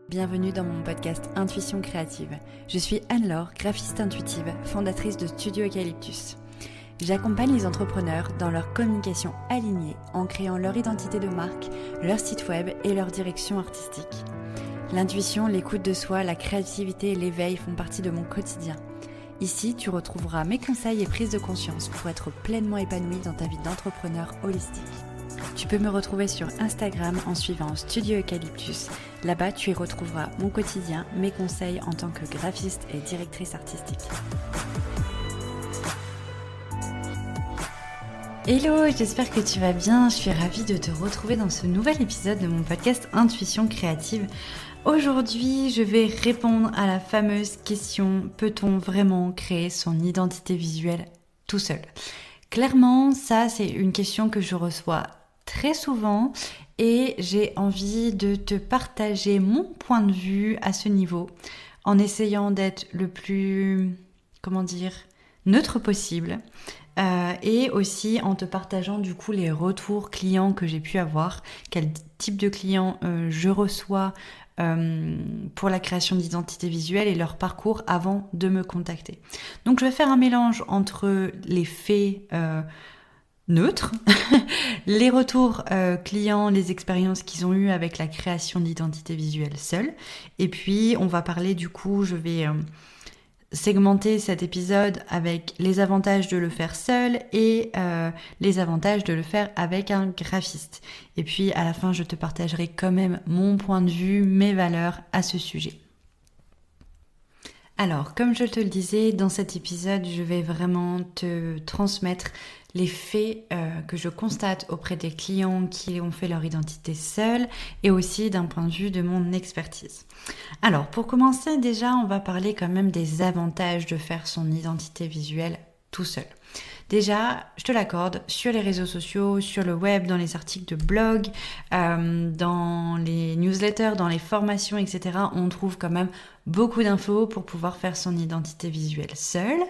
Bienvenue dans mon podcast Intuition créative. Je suis Anne-Laure, graphiste intuitive, fondatrice de Studio Eucalyptus. J'accompagne les entrepreneurs dans leur communication alignée en créant leur identité de marque, leur site web et leur direction artistique. L'intuition, l'écoute de soi, la créativité et l'éveil font partie de mon quotidien. Ici, tu retrouveras mes conseils et prises de conscience pour être pleinement épanoui dans ta vie d'entrepreneur holistique. Tu peux me retrouver sur Instagram en suivant Studio Eucalyptus. Là-bas, tu y retrouveras mon quotidien, mes conseils en tant que graphiste et directrice artistique. Hello, j'espère que tu vas bien. Je suis ravie de te retrouver dans ce nouvel épisode de mon podcast Intuition créative. Aujourd'hui, je vais répondre à la fameuse question: peut-on vraiment créer son identité visuelle tout seul ? Clairement, ça, c'est une question que je reçois très souvent et j'ai envie de te partager mon point de vue à ce niveau en essayant d'être le plus, neutre possible et aussi en te partageant du coup les retours clients que j'ai pu avoir, quel type de clients je reçois pour la création d'identité visuelle et leur parcours avant de me contacter. Donc je vais faire un mélange entre les faits neutres, les retours clients, les expériences qu'ils ont eues avec la création d'identité visuelle seule. Et puis, on va parler du coup, je vais segmenter cet épisode avec les avantages de le faire seul et les avantages de le faire avec un graphiste. Et puis, à la fin, je te partagerai quand même mon point de vue, mes valeurs à ce sujet. Alors, comme je te le disais, dans cet épisode, je vais vraiment te transmettre les faits que je constate auprès des clients qui ont fait leur identité seuls et aussi d'un point de vue de mon expertise. Alors, pour commencer, déjà, on va parler quand même des avantages de faire son identité visuelle tout seul. Déjà, je te l'accorde, sur les réseaux sociaux, sur le web, dans les articles de blog, dans les newsletters, dans les formations, etc., on trouve quand même beaucoup d'infos pour pouvoir faire son identité visuelle seule.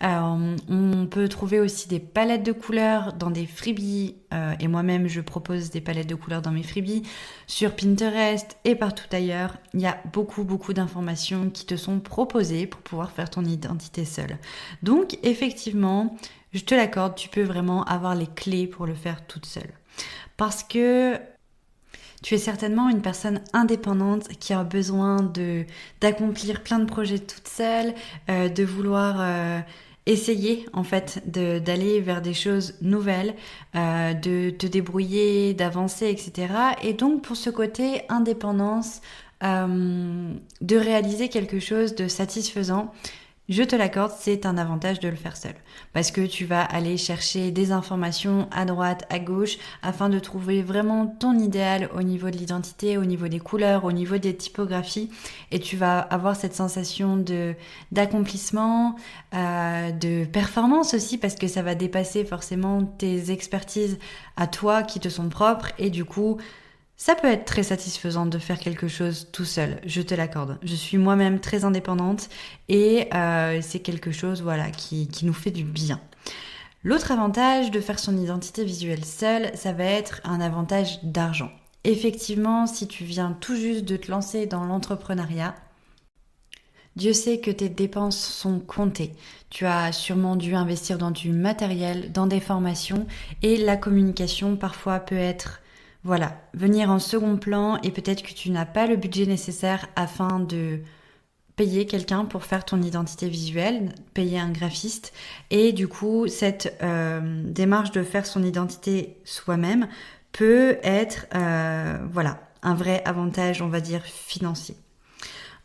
On peut trouver aussi des palettes de couleurs dans des freebies, et moi-même je propose des palettes de couleurs dans mes freebies, sur Pinterest et partout ailleurs. Il y a beaucoup d'informations qui te sont proposées pour pouvoir faire ton identité seule. Donc effectivement, je te l'accorde, tu peux vraiment avoir les clés pour le faire toute seule. Parce que tu es certainement une personne indépendante qui a besoin d'accomplir plein de projets toute seule, de vouloir essayer en fait d'aller vers des choses nouvelles, de te débrouiller, d'avancer, etc. Et donc pour ce côté indépendance, de réaliser quelque chose de satisfaisant, je te l'accorde, c'est un avantage de le faire seul. Parce que tu vas aller chercher des informations à droite, à gauche, afin de trouver vraiment ton idéal au niveau de l'identité, au niveau des couleurs, au niveau des typographies. Et tu vas avoir cette sensation d'accomplissement, de performance aussi, parce que ça va dépasser forcément tes expertises à toi qui te sont propres. Et du coup, ça peut être très satisfaisant de faire quelque chose tout seul, je te l'accorde. Je suis moi-même très indépendante et c'est quelque chose qui nous fait du bien. L'autre avantage de faire son identité visuelle seule, ça va être un avantage d'argent. Effectivement, si tu viens tout juste de te lancer dans l'entrepreneuriat, Dieu sait que tes dépenses sont comptées. Tu as sûrement dû investir dans du matériel, dans des formations et la communication parfois peut être venir en second plan et peut-être que tu n'as pas le budget nécessaire afin de payer quelqu'un pour faire ton identité visuelle, payer un graphiste. Et du coup, cette démarche de faire son identité soi-même peut être un vrai avantage, on va dire, financier.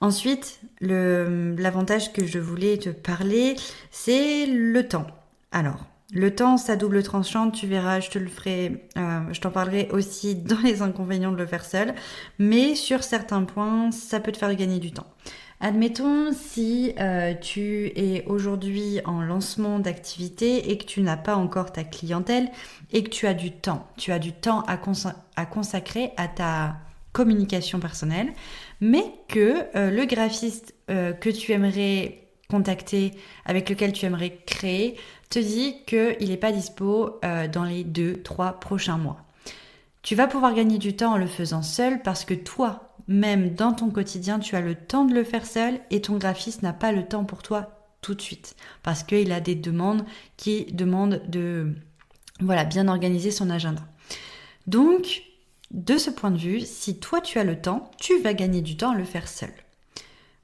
Ensuite, l'avantage que je voulais te parler, c'est le temps. Alors, le temps, ça double tranchant, tu verras, je t'en parlerai aussi dans les inconvénients de le faire seul, mais sur certains points, ça peut te faire gagner du temps. Admettons si tu es aujourd'hui en lancement d'activité et que tu n'as pas encore ta clientèle et que tu as du temps à consacrer à ta communication personnelle, mais que le graphiste que tu aimerais contacter, avec lequel tu aimerais créer, te dit qu'il n'est pas dispo dans les 2-3 prochains mois. Tu vas pouvoir gagner du temps en le faisant seul parce que toi, même dans ton quotidien, tu as le temps de le faire seul et ton graphiste n'a pas le temps pour toi tout de suite parce qu'il a des demandes qui demandent de bien organiser son agenda. Donc, de ce point de vue, si toi tu as le temps, tu vas gagner du temps à le faire seul.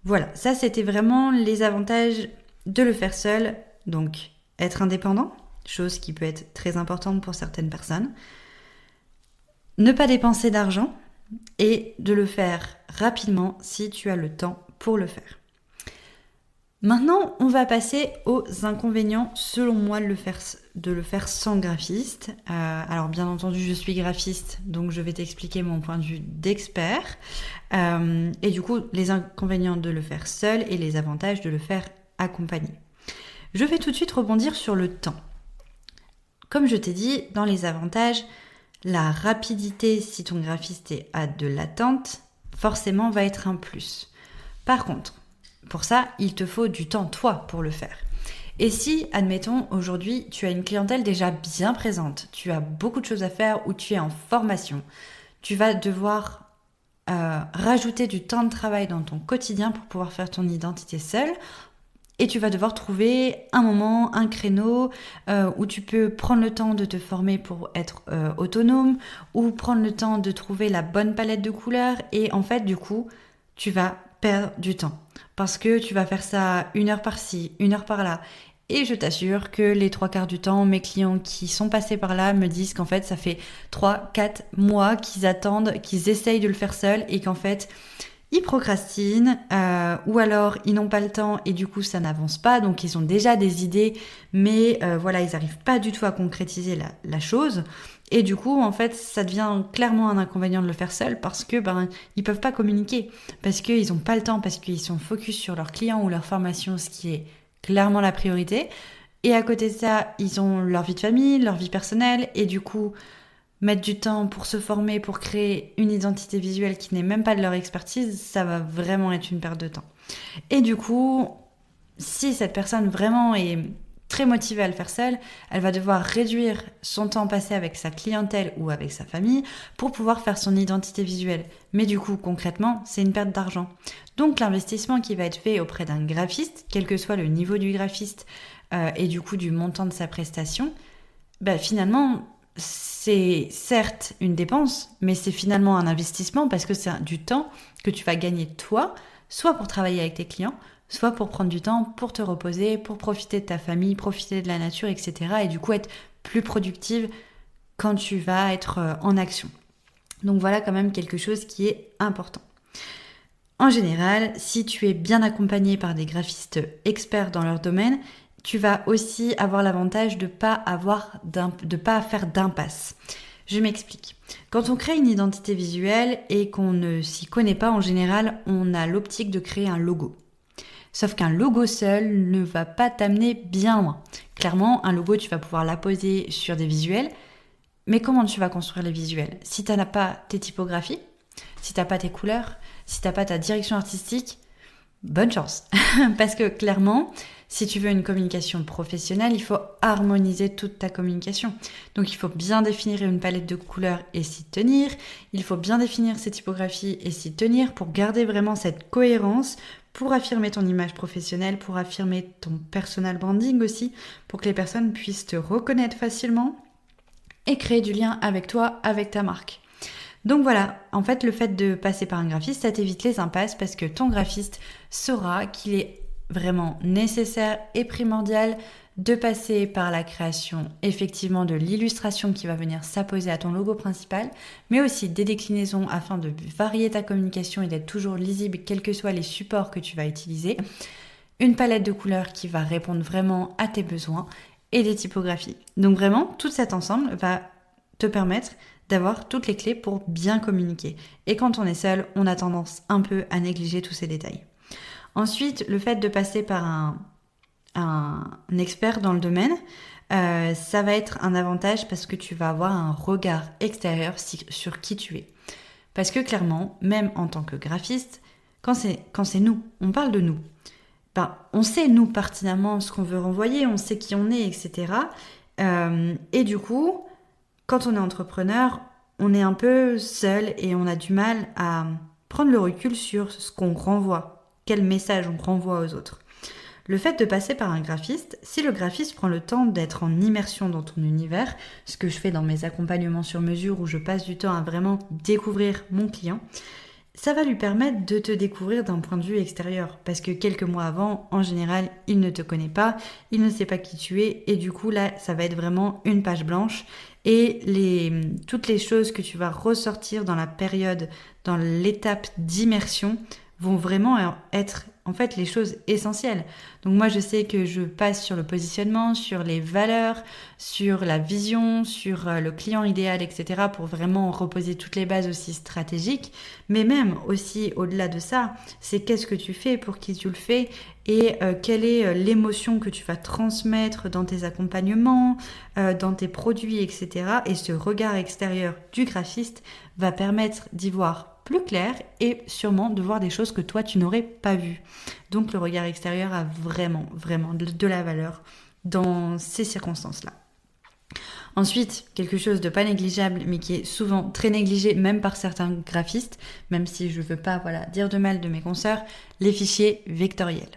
Voilà, ça c'était vraiment les avantages de le faire seul. Donc, être indépendant, chose qui peut être très importante pour certaines personnes. Ne pas dépenser d'argent et de le faire rapidement si tu as le temps pour le faire. Maintenant, on va passer aux inconvénients, selon moi, de le faire sans graphiste. Alors, bien entendu, je suis graphiste, donc je vais t'expliquer mon point de vue d'expert. Et du coup, les inconvénients de le faire seul et les avantages de le faire accompagné. Je vais tout de suite rebondir sur le temps. Comme je t'ai dit, dans les avantages, la rapidité, si ton graphiste a de l'attente, forcément va être un plus. Par contre, pour ça, il te faut du temps, toi, pour le faire. Et si, admettons, aujourd'hui, tu as une clientèle déjà bien présente, tu as beaucoup de choses à faire ou tu es en formation, tu vas devoir rajouter du temps de travail dans ton quotidien pour pouvoir faire ton identité seule. Et tu vas devoir trouver un moment, un créneau où tu peux prendre le temps de te former pour être autonome ou prendre le temps de trouver la bonne palette de couleurs. Et en fait, du coup, tu vas perdre du temps parce que tu vas faire ça 1 heure par-ci, 1 heure par-là. Et je t'assure que les 3/4 du temps, mes clients qui sont passés par là me disent qu'en fait, ça fait 3-4 mois qu'ils attendent, qu'ils essayent de le faire seuls et qu'en fait, ils procrastinent ou alors ils n'ont pas le temps et du coup ça n'avance pas, donc ils ont déjà des idées mais ils n'arrivent pas du tout à concrétiser la chose et du coup en fait ça devient clairement un inconvénient de le faire seul parce que ils peuvent pas communiquer, parce qu'ils n'ont pas le temps, parce qu'ils sont focus sur leurs clients ou leur formation, ce qui est clairement la priorité, et à côté de ça ils ont leur vie de famille, leur vie personnelle et du coup mettre du temps pour se former, pour créer une identité visuelle qui n'est même pas de leur expertise, ça va vraiment être une perte de temps. Et du coup, si cette personne vraiment est très motivée à le faire seule, elle va devoir réduire son temps passé avec sa clientèle ou avec sa famille pour pouvoir faire son identité visuelle. Mais du coup, concrètement, c'est une perte d'argent. Donc l'investissement qui va être fait auprès d'un graphiste, quel que soit le niveau du graphiste et du coup du montant de sa prestation, finalement, c'est certes une dépense, mais c'est finalement un investissement parce que c'est du temps que tu vas gagner toi, soit pour travailler avec tes clients, soit pour prendre du temps pour te reposer, pour profiter de ta famille, profiter de la nature, etc. Et du coup être plus productive quand tu vas être en action. Donc voilà quand même quelque chose qui est important. En général, si tu es bien accompagné par des graphistes experts dans leur domaine, tu vas aussi avoir l'avantage de pas faire d'impasse. Je m'explique. Quand on crée une identité visuelle et qu'on ne s'y connaît pas, en général, on a l'optique de créer un logo. Sauf qu'un logo seul ne va pas t'amener bien loin. Clairement, un logo, tu vas pouvoir l'apposer sur des visuels, mais comment tu vas construire les visuels ? Si tu n'as pas tes typographies, si tu n'as pas tes couleurs, si tu n'as pas ta direction artistique, bonne chance. Parce que clairement, si tu veux une communication professionnelle, il faut harmoniser toute ta communication. Donc il faut bien définir une palette de couleurs et s'y tenir. Il faut bien définir ses typographies et s'y tenir pour garder vraiment cette cohérence, pour affirmer ton image professionnelle, pour affirmer ton personal branding aussi, pour que les personnes puissent te reconnaître facilement et créer du lien avec toi, avec ta marque. Donc voilà, en fait, le fait de passer par un graphiste, ça t'évite les impasses parce que ton graphiste saura qu'il est vraiment nécessaire et primordial de passer par la création effectivement de l'illustration qui va venir s'apposer à ton logo principal, mais aussi des déclinaisons afin de varier ta communication et d'être toujours lisible quels que soient les supports que tu vas utiliser, une palette de couleurs qui va répondre vraiment à tes besoins et des typographies. Donc vraiment, tout cet ensemble va te permettre d'avoir toutes les clés pour bien communiquer. Et quand on est seul, on a tendance un peu à négliger tous ces détails. Ensuite, le fait de passer par un expert dans le domaine, ça va être un avantage parce que tu vas avoir un regard extérieur sur qui tu es. Parce que clairement, même en tant que graphiste, quand c'est nous, on parle de nous. On sait nous pertinemment ce qu'on veut renvoyer, on sait qui on est, etc. Et du coup, quand on est entrepreneur, on est un peu seul et on a du mal à prendre le recul sur ce qu'on renvoie, quel message on renvoie aux autres. Le fait de passer par un graphiste, si le graphiste prend le temps d'être en immersion dans ton univers, ce que je fais dans mes accompagnements sur mesure où je passe du temps à vraiment découvrir mon client, ça va lui permettre de te découvrir d'un point de vue extérieur. Parce que quelques mois avant, en général, il ne te connaît pas, il ne sait pas qui tu es, et du coup là, ça va être vraiment une page blanche. Et toutes les choses que tu vas ressortir dans la période, dans l'étape d'immersion, vont vraiment être en fait les choses essentielles. Donc moi je sais que je passe sur le positionnement, sur les valeurs, sur la vision, sur le client idéal, etc. pour vraiment reposer toutes les bases aussi stratégiques. Mais même aussi au-delà de ça, c'est qu'est-ce que tu fais, pour qui tu le fais et quelle est l'émotion que tu vas transmettre dans tes accompagnements, dans tes produits, etc. Et ce regard extérieur du graphiste va permettre d'y voir plus clair et sûrement de voir des choses que toi tu n'aurais pas vues. Donc le regard extérieur a vraiment de la valeur dans ces circonstances-là. Ensuite, quelque chose de pas négligeable mais qui est souvent très négligé même par certains graphistes, même si je veux pas dire de mal de mes consoeurs, les fichiers vectoriels.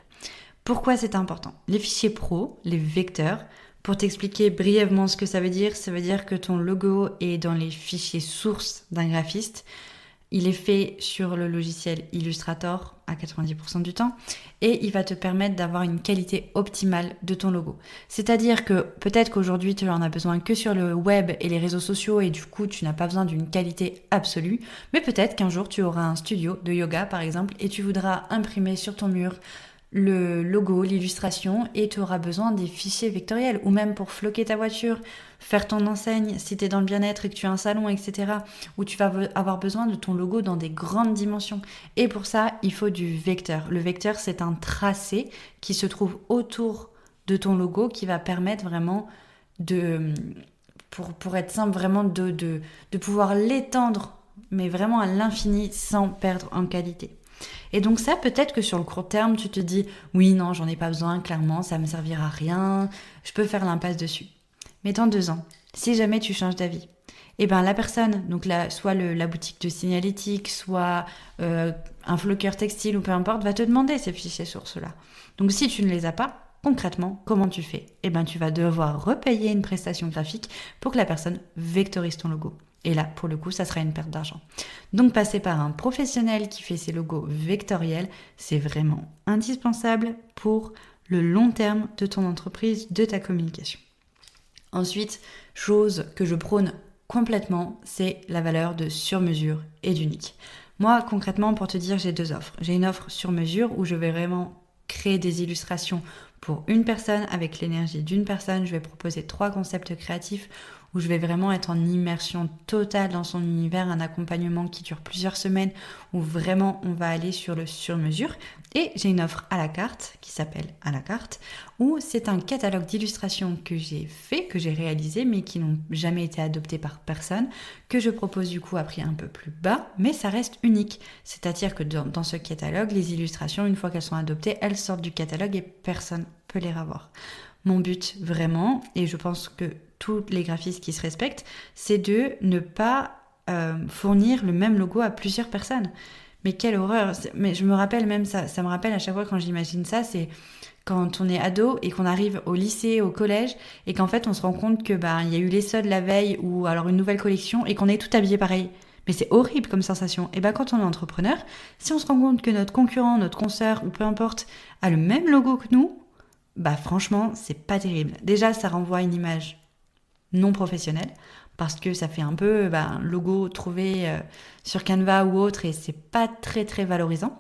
Pourquoi c'est important ? Les fichiers pro, les vecteurs, pour t'expliquer brièvement ce que ça veut dire que ton logo est dans les fichiers sources d'un graphiste. Il est fait sur le logiciel Illustrator à 90% du temps et il va te permettre d'avoir une qualité optimale de ton logo. C'est-à-dire que peut-être qu'aujourd'hui tu en as besoin que sur le web et les réseaux sociaux et du coup tu n'as pas besoin d'une qualité absolue, mais peut-être qu'un jour tu auras un studio de yoga par exemple et tu voudras imprimer sur ton mur le logo, l'illustration et tu auras besoin des fichiers vectoriels ou même pour floquer ta voiture, faire ton enseigne si tu es dans le bien-être et que tu as un salon, etc. où tu vas avoir besoin de ton logo dans des grandes dimensions. Et pour ça, il faut du vecteur. Le vecteur, c'est un tracé qui se trouve autour de ton logo qui va permettre vraiment pour être simple, vraiment de pouvoir l'étendre, mais vraiment à l'infini sans perdre en qualité. Et donc ça, peut-être que sur le court terme, tu te dis « Oui, non, j'en ai pas besoin, clairement, ça me servira à rien, je peux faire l'impasse dessus. » Mais dans 2 ans, si jamais tu changes d'avis, et ben la personne, donc soit la boutique de signalétique, soit un floqueur textile ou peu importe, va te demander ces fichiers sources-là. Donc si tu ne les as pas, concrètement, comment tu fais ? Et ben tu vas devoir repayer une prestation graphique pour que la personne vectorise ton logo. Et là, pour le coup, ça sera une perte d'argent. Donc, passer par un professionnel qui fait ses logos vectoriels, c'est vraiment indispensable pour le long terme de ton entreprise, de ta communication. Ensuite, chose que je prône complètement, c'est la valeur de sur-mesure et d'unique. Moi, concrètement, pour te dire, j'ai 2 offres. J'ai une offre sur mesure où je vais vraiment créer des illustrations pour une personne avec l'énergie d'une personne. Je vais proposer 3 concepts créatifs où je vais vraiment être en immersion totale dans son univers, un accompagnement qui dure plusieurs semaines, où vraiment on va aller sur le sur-mesure. Et j'ai une offre à la carte, qui s'appelle à la carte, où c'est un catalogue d'illustrations que j'ai fait, que j'ai réalisé, mais qui n'ont jamais été adoptés par personne, que je propose du coup à prix un peu plus bas, mais ça reste unique. C'est-à-dire que dans ce catalogue, les illustrations, une fois qu'elles sont adoptées, elles sortent du catalogue et personne ne peut les revoir. Mon but vraiment, et je pense que tous les graphistes qui se respectent, c'est de ne pas fournir le même logo à plusieurs personnes. Mais quelle horreur! Mais je me rappelle même ça me rappelle à chaque fois quand j'imagine ça, c'est quand on est ado et qu'on arrive au lycée, au collège, et qu'en fait on se rend compte que il y a eu les soldes la veille ou alors une nouvelle collection et qu'on est tout habillé pareil. Mais c'est horrible comme sensation. Et quand on est entrepreneur, si on se rend compte que notre concurrent, notre consoeur ou peu importe a le même logo que nous, franchement, c'est pas terrible. Déjà, ça renvoie à une image non professionnelle parce que ça fait un peu un logo trouvé sur Canva ou autre et c'est pas très très valorisant.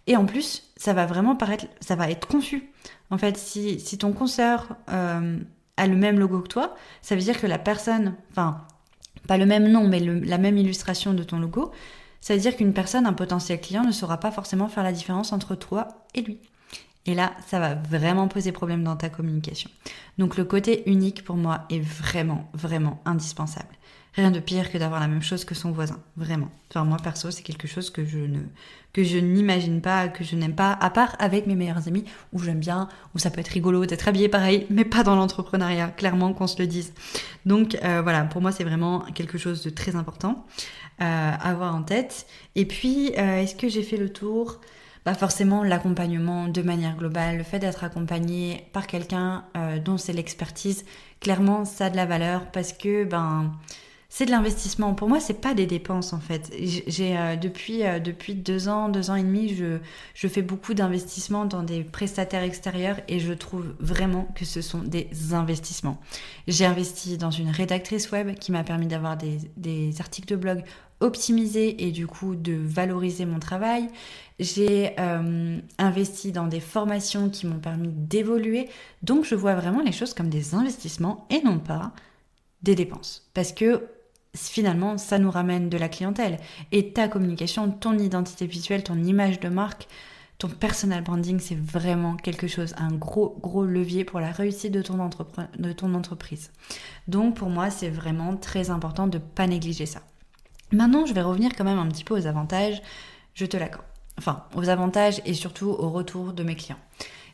Et en plus, ça va être confus. En fait, si ton consoeur a le même logo que toi, ça veut dire que la personne, pas le même nom, mais la même illustration de ton logo, ça veut dire qu'une personne, un potentiel client, ne saura pas forcément faire la différence entre toi et lui. Et là, ça va vraiment poser problème dans ta communication. Donc le côté unique pour moi est vraiment, vraiment indispensable. Rien de pire que d'avoir la même chose que son voisin, vraiment. Enfin, moi, perso, c'est quelque chose que je n'imagine pas, que je n'aime pas, à part avec mes meilleurs amis, où j'aime bien, où ça peut être rigolo d'être habillé pareil, mais pas dans l'entrepreneuriat, clairement, qu'on se le dise. Donc, voilà, pour moi, c'est vraiment quelque chose de très important à avoir en tête. Et puis, est-ce que j'ai fait le tour ? Forcément, l'accompagnement de manière globale, le fait d'être accompagné par quelqu'un dont c'est l'expertise, clairement, ça a de la valeur parce que, c'est de l'investissement. Pour moi, c'est pas des dépenses en fait. Depuis 2 ans et demi, je fais beaucoup d'investissements dans des prestataires extérieurs et je trouve vraiment que ce sont des investissements. J'ai investi dans une rédactrice web qui m'a permis d'avoir des articles de blog optimisés et du coup de valoriser mon travail. J'ai investi dans des formations qui m'ont permis d'évoluer. Donc je vois vraiment les choses comme des investissements et non pas des dépenses. Parce que finalement, ça nous ramène de la clientèle. Et ta communication, ton identité visuelle, ton image de marque, ton personal branding, c'est vraiment quelque chose, un gros levier pour la réussite de ton entreprise. Donc pour moi, c'est vraiment très important de ne pas négliger ça. Maintenant, je vais revenir quand même un petit peu aux avantages, je te l'accorde. Enfin, aux avantages et surtout au retour de mes clients.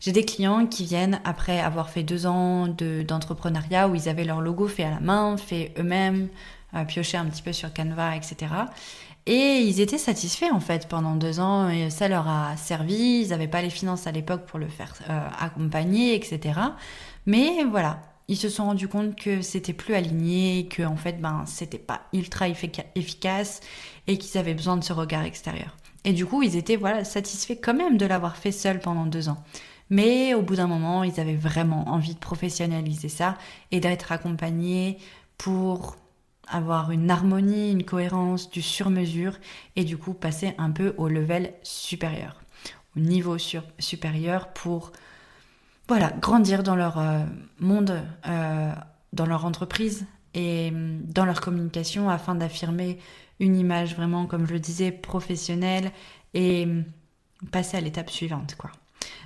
J'ai des clients qui viennent après avoir fait 2 ans d'entrepreneuriat où ils avaient leur logo fait à la main, fait eux-mêmes, pioché un petit peu sur Canva, etc. Et ils étaient satisfaits en fait pendant 2 ans, et ça leur a servi, ils n'avaient pas les finances à l'époque pour le faire accompagner, etc. Mais voilà, ils se sont rendus compte que c'était plus aligné, que en fait c'était pas ultra efficace et qu'ils avaient besoin de ce regard extérieur. Et du coup, ils étaient satisfaits quand même de l'avoir fait seul pendant 2 ans. Mais au bout d'un moment, ils avaient vraiment envie de professionnaliser ça et d'être accompagnés pour avoir une harmonie, une cohérence, du sur-mesure et du coup passer un peu au level supérieur, au niveau supérieur pour grandir dans leur monde, dans leur entreprise et dans leur communication afin d'affirmer une image vraiment, comme je le disais, professionnelle et passer à l'étape suivante, quoi.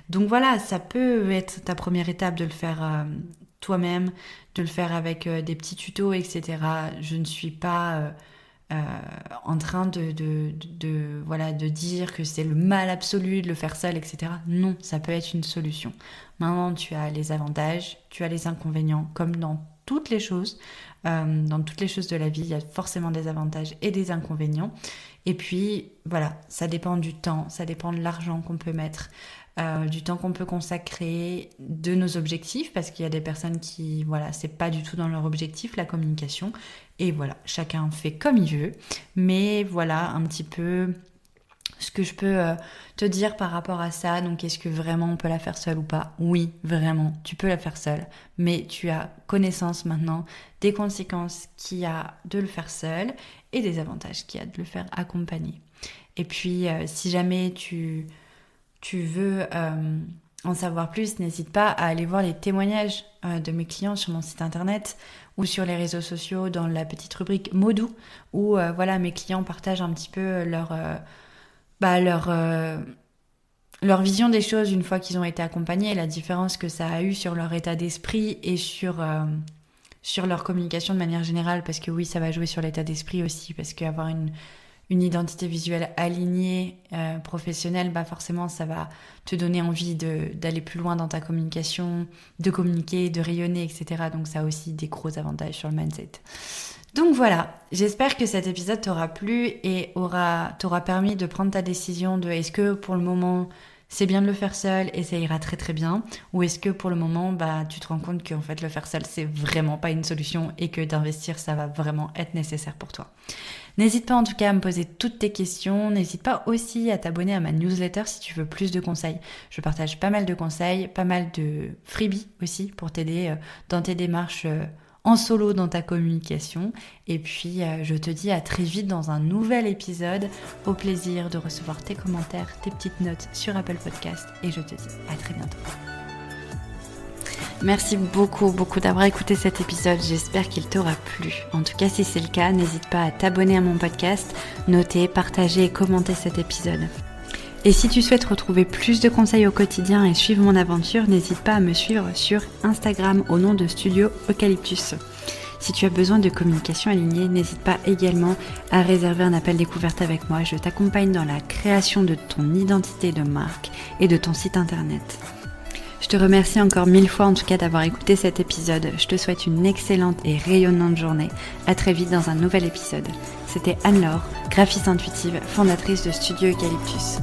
Donc voilà, ça peut être ta première étape de le faire toi-même, de le faire avec des petits tutos, etc. Je ne suis pas en train de dire que c'est le mal absolu de le faire seul, etc. Non, ça peut être une solution. Maintenant, tu as les avantages, tu as les inconvénients, comme dans toutes les choses. Dans toutes les choses de la vie, il y a forcément des avantages et des inconvénients. Et puis, ça dépend du temps, ça dépend de l'argent qu'on peut mettre, du temps qu'on peut consacrer, de nos objectifs, parce qu'il y a des personnes qui, c'est pas du tout dans leur objectif, la communication. Et chacun fait comme il veut. Mais un petit peu ce que je peux te dire par rapport à ça. Donc, est-ce que vraiment on peut la faire seule ou pas ? Oui, vraiment, tu peux la faire seule. Mais tu as connaissance maintenant des conséquences qu'il y a de le faire seul et des avantages qu'il y a de le faire accompagné. Et puis, si jamais tu veux en savoir plus, n'hésite pas à aller voir les témoignages de mes clients sur mon site internet ou sur les réseaux sociaux dans la petite rubrique mots doux où mes clients partagent un petit peu leur vision des choses une fois qu'ils ont été accompagnés, la différence que ça a eu sur leur état d'esprit et sur leur communication de manière générale, parce que oui, ça va jouer sur l'état d'esprit aussi, parce qu'avoir une identité visuelle alignée, professionnelle, forcément ça va te donner envie d'aller plus loin dans ta communication, de communiquer, de rayonner, etc. Donc ça a aussi des gros avantages sur le mindset. Donc voilà, j'espère que cet épisode t'aura plu et t'aura permis de prendre ta décision de est-ce que pour le moment c'est bien de le faire seul et ça ira très très bien, ou est-ce que pour le moment tu te rends compte qu'en fait le faire seul c'est vraiment pas une solution et que d'investir ça va vraiment être nécessaire pour toi. N'hésite pas en tout cas à me poser toutes tes questions, n'hésite pas aussi à t'abonner à ma newsletter si tu veux plus de conseils. Je partage pas mal de conseils, pas mal de freebies aussi pour t'aider dans tes démarches en solo dans ta communication. Et puis je te dis à très vite dans un nouvel épisode. Au plaisir de recevoir tes commentaires, tes petites notes sur Apple Podcast et je te dis à très bientôt. Merci beaucoup d'avoir écouté cet épisode, j'espère qu'il t'aura plu. En tout cas, si c'est le cas, n'hésite pas à t'abonner à mon podcast, noter, partager et commenter cet épisode. Et si tu souhaites retrouver plus de conseils au quotidien et suivre mon aventure, n'hésite pas à me suivre sur Instagram au nom de Studio Eucalyptus. Si tu as besoin de communication alignée, n'hésite pas également à réserver un appel découverte avec moi. Je t'accompagne dans la création de ton identité de marque et de ton site internet. Je te remercie encore 1000 fois en tout cas d'avoir écouté cet épisode. Je te souhaite une excellente et rayonnante journée. À très vite dans un nouvel épisode. C'était Anne-Laure, graphiste intuitive, fondatrice de Studio Eucalyptus.